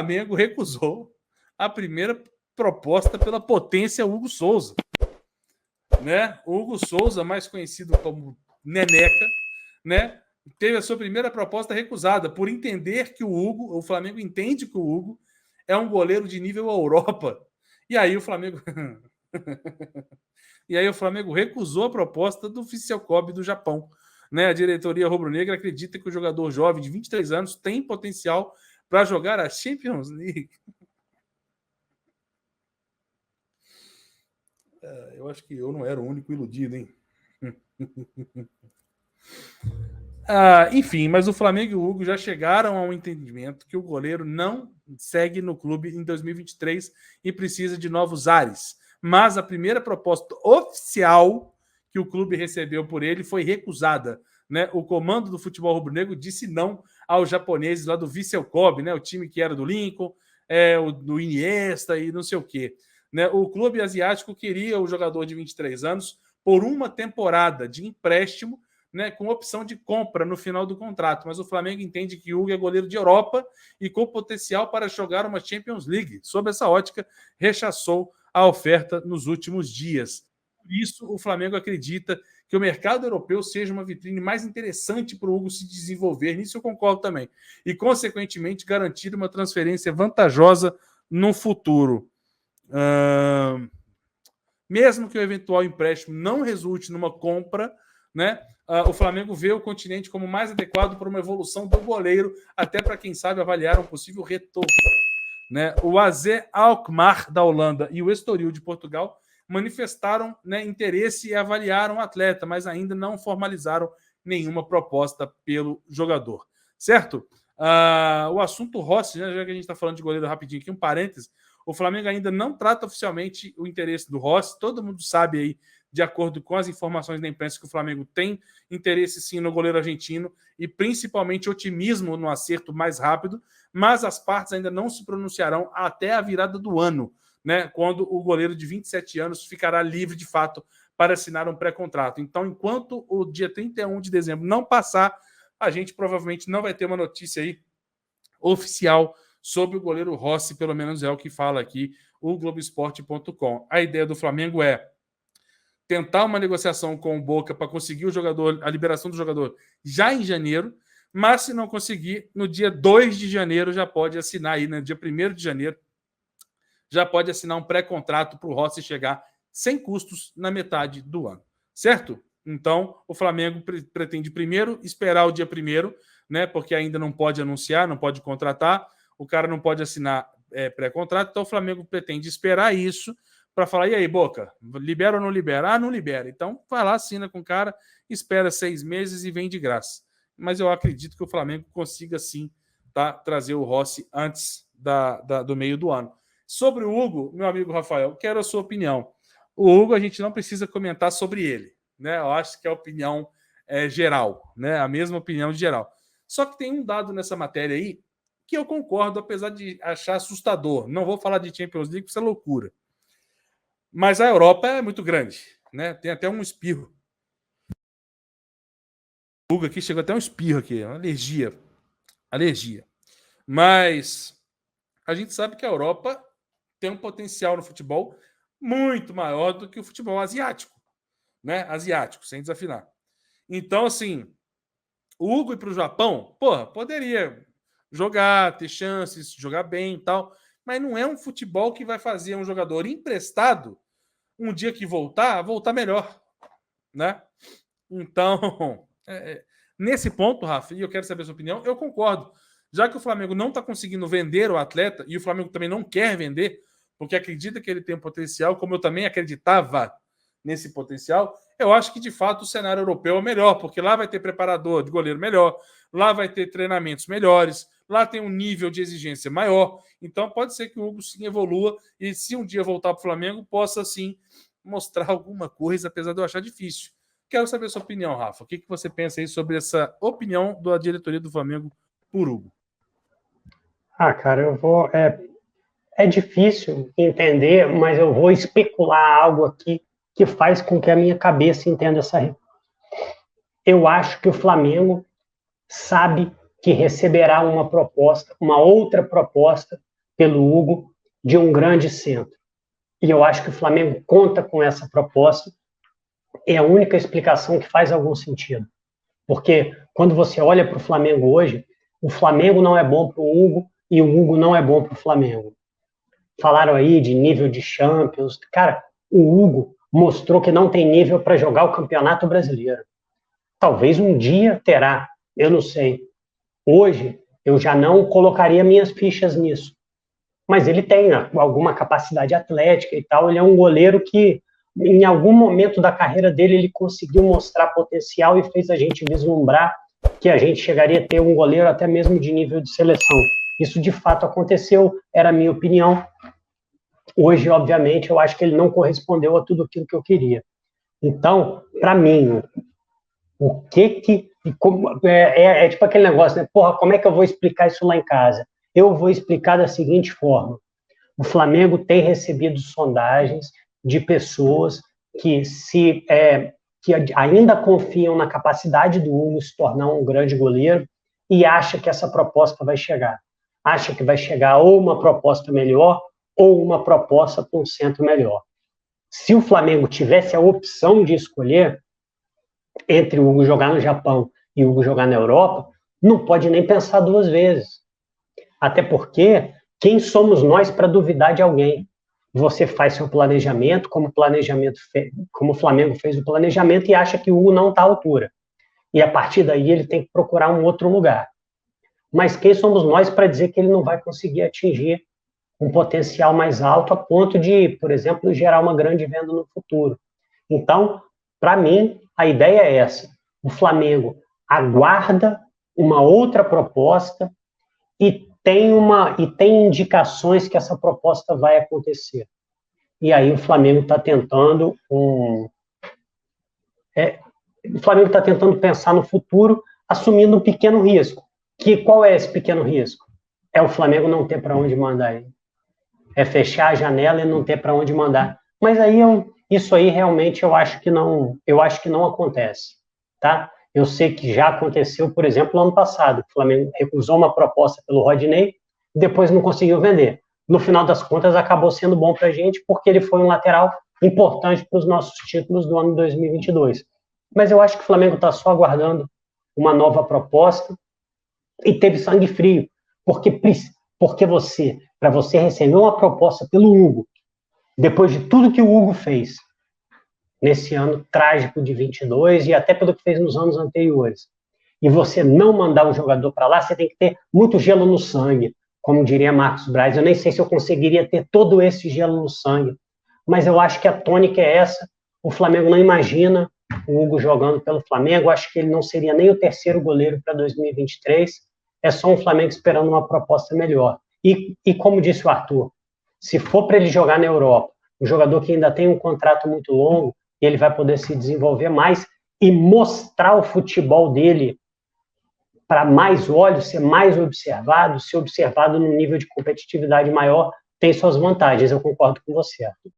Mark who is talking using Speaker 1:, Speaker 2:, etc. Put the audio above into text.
Speaker 1: Flamengo recusou a primeira proposta pela potência Hugo Souza. Né? O Hugo Souza, mais conhecido como Neneca, né? Teve a sua primeira proposta recusada por entender que o Flamengo entende que o Hugo é um goleiro de nível Europa. E aí o Flamengo recusou a proposta do Vissel Kobe do Japão. Né? A diretoria rubro-negra acredita que o jogador jovem de 23 anos tem potencial para jogar a Champions League. Eu acho que eu não era o único iludido, hein? Enfim, mas o Flamengo e o Hugo já chegaram a um entendimento que o goleiro não segue no clube em 2023 e precisa de novos ares. Mas a primeira proposta oficial que o clube recebeu por ele foi recusada. Né? O comando do futebol rubro-negro disse não aos japoneses lá do Vissel Kobe, né? O time que era do Lincoln, do Iniesta e não sei o quê. Né? O clube asiático queria o jogador de 23 anos por uma temporada de empréstimo, né, com opção de compra no final do contrato. Mas o Flamengo entende que o Hugo é goleiro de Europa e com potencial para jogar uma Champions League. Sob essa ótica, rechaçou a oferta nos últimos dias. Por isso, o Flamengo acredita que o mercado europeu seja uma vitrine mais interessante para o Hugo se desenvolver. Nisso eu concordo também. E, consequentemente, garantir uma transferência vantajosa no futuro. Mesmo que o eventual empréstimo não resulte numa compra, né, o Flamengo vê o continente como mais adequado para uma evolução do goleiro, até para, quem sabe, avaliar um possível retorno. Né? O AZ Alkmaar, da Holanda, e o Estoril, de Portugal, manifestaram, né, interesse e avaliaram o atleta, mas ainda não formalizaram nenhuma proposta pelo jogador. Certo? O assunto Rossi, né, já que a gente está falando de goleiro rapidinho aqui, um parênteses, o Flamengo ainda não trata oficialmente o interesse do Rossi. Todo mundo sabe aí, de acordo com as informações da imprensa, que o Flamengo tem interesse sim no goleiro argentino e principalmente otimismo no acerto mais rápido, mas as partes ainda não se pronunciarão até a virada do ano, né, quando o goleiro de 27 anos ficará livre de fato para assinar um pré-contrato. Então, enquanto o dia 31 de dezembro não passar, a gente provavelmente não vai ter uma notícia aí oficial sobre o goleiro Rossi, pelo menos é o que fala aqui o Globoesporte.com. A ideia do Flamengo é tentar uma negociação com o Boca para conseguir o jogador, a liberação do jogador já em janeiro, mas se não conseguir, no dia 2 de janeiro já pode assinar aí, no dia 1º de janeiro, já pode assinar um pré-contrato para o Rossi chegar sem custos na metade do ano. Certo? Então, o Flamengo pretende primeiro esperar o dia 1º, né, porque ainda não pode anunciar, não pode contratar, o cara não pode assinar pré-contrato, então o Flamengo pretende esperar isso para falar, e aí, Boca, libera ou não libera? Não libera. Então, vai lá, assina com o cara, espera 6 meses e vem de graça. Mas eu acredito que o Flamengo consiga, sim, tá, trazer o Rossi antes do meio do ano. Sobre o Hugo, meu amigo Rafael, quero a sua opinião. O Hugo, a gente não precisa comentar sobre ele, né? Eu acho que a opinião é geral, né? A mesma opinião de geral. Só que tem um dado nessa matéria aí que eu concordo, apesar de achar assustador. Não vou falar de Champions League, porque isso é loucura. Mas a Europa é muito grande, né? Tem até um espirro. O Hugo aqui chegou até um espirro aqui, uma alergia. Mas a gente sabe que a Europa tem um potencial no futebol muito maior do que o futebol asiático, né? Asiático, sem desafinar. Então, assim, o Hugo ir para o Japão, poderia jogar, ter chances, jogar bem e tal, mas não é um futebol que vai fazer um jogador emprestado, um dia que voltar melhor, né? Então, nesse ponto, Rafa, e eu quero saber a sua opinião, eu concordo. Já que o Flamengo não está conseguindo vender o atleta, e o Flamengo também não quer vender, porque acredita que ele tem um potencial, como eu também acreditava nesse potencial, eu acho que, de fato, o cenário europeu é melhor, porque lá vai ter preparador de goleiro melhor, lá vai ter treinamentos melhores, lá tem um nível de exigência maior, então pode ser que o Hugo sim evolua e, se um dia voltar para o Flamengo, possa sim mostrar alguma coisa, apesar de eu achar difícil. Quero saber a sua opinião, Rafa. O que você pensa aí sobre essa opinião da diretoria do Flamengo por Hugo?
Speaker 2: Cara, eu vou... É difícil entender, mas eu vou especular algo aqui que faz com que a minha cabeça entenda essa. Eu acho que o Flamengo sabe que receberá uma proposta, uma outra proposta, pelo Hugo de um grande centro. E eu acho que o Flamengo conta com essa proposta. É a única explicação que faz algum sentido. Porque quando você olha para o Flamengo hoje, o Flamengo não é bom para o Hugo e o Hugo não é bom para o Flamengo. Falaram aí de nível de Champions. Cara, o Hugo mostrou que não tem nível para jogar o Campeonato Brasileiro. Talvez um dia terá, eu não sei. Hoje, eu já não colocaria minhas fichas nisso. Mas ele tem alguma capacidade atlética e tal. Ele é um goleiro que, em algum momento da carreira dele, ele conseguiu mostrar potencial e fez a gente vislumbrar que a gente chegaria a ter um goleiro até mesmo de nível de seleção. Isso, de fato, aconteceu, era a minha opinião. Hoje, obviamente, eu acho que ele não correspondeu a tudo aquilo que eu queria. Então, para mim, o que é tipo aquele negócio, né? Porra, como é que eu vou explicar isso lá em casa? Eu vou explicar da seguinte forma. O Flamengo tem recebido sondagens de pessoas que que ainda confiam na capacidade do Hugo se tornar um grande goleiro e acha que essa proposta vai chegar. Acha que vai chegar ou uma proposta melhor ou uma proposta para um centro melhor. Se o Flamengo tivesse a opção de escolher entre o Hugo jogar no Japão e o Hugo jogar na Europa, não pode nem pensar duas vezes. Até porque, quem somos nós para duvidar de alguém? Você faz seu planejamento, como o Flamengo fez o planejamento, e acha que o Hugo não está à altura. E a partir daí ele tem que procurar um outro lugar. Mas quem somos nós para dizer que ele não vai conseguir atingir um potencial mais alto a ponto de, por exemplo, gerar uma grande venda no futuro? Então, para mim, a ideia é essa. O Flamengo aguarda uma outra proposta e tem indicações que essa proposta vai acontecer. E aí o Flamengo está tentando pensar no futuro, assumindo um pequeno risco. Qual é esse pequeno risco? É o Flamengo não ter para onde mandar ele. É fechar a janela e não ter para onde mandar. Mas aí isso aí realmente eu acho que não acontece, tá? Eu sei que já aconteceu, por exemplo, no ano passado. O Flamengo recusou uma proposta pelo Rodinei e depois não conseguiu vender. No final das contas, acabou sendo bom para a gente porque ele foi um lateral importante para os nossos títulos do ano 2022. Mas eu acho que o Flamengo está só aguardando uma nova proposta e teve sangue frio. Porque para você receber uma proposta pelo Hugo, depois de tudo que o Hugo fez nesse ano trágico de 22 e até pelo que fez nos anos anteriores, e você não mandar um jogador para lá, você tem que ter muito gelo no sangue, como diria Marcos Braz. Eu nem sei se eu conseguiria ter todo esse gelo no sangue, mas eu acho que a tônica é essa. O Flamengo não imagina o Hugo jogando pelo Flamengo, acho que ele não seria nem o terceiro goleiro para 2023, é só um Flamengo esperando uma proposta melhor. E como disse o Arthur, se for para ele jogar na Europa, um jogador que ainda tem um contrato muito longo, ele vai poder se desenvolver mais e mostrar o futebol dele para mais olhos, ser mais observado, ser observado num nível de competitividade maior, tem suas vantagens. Eu concordo com você, Arthur.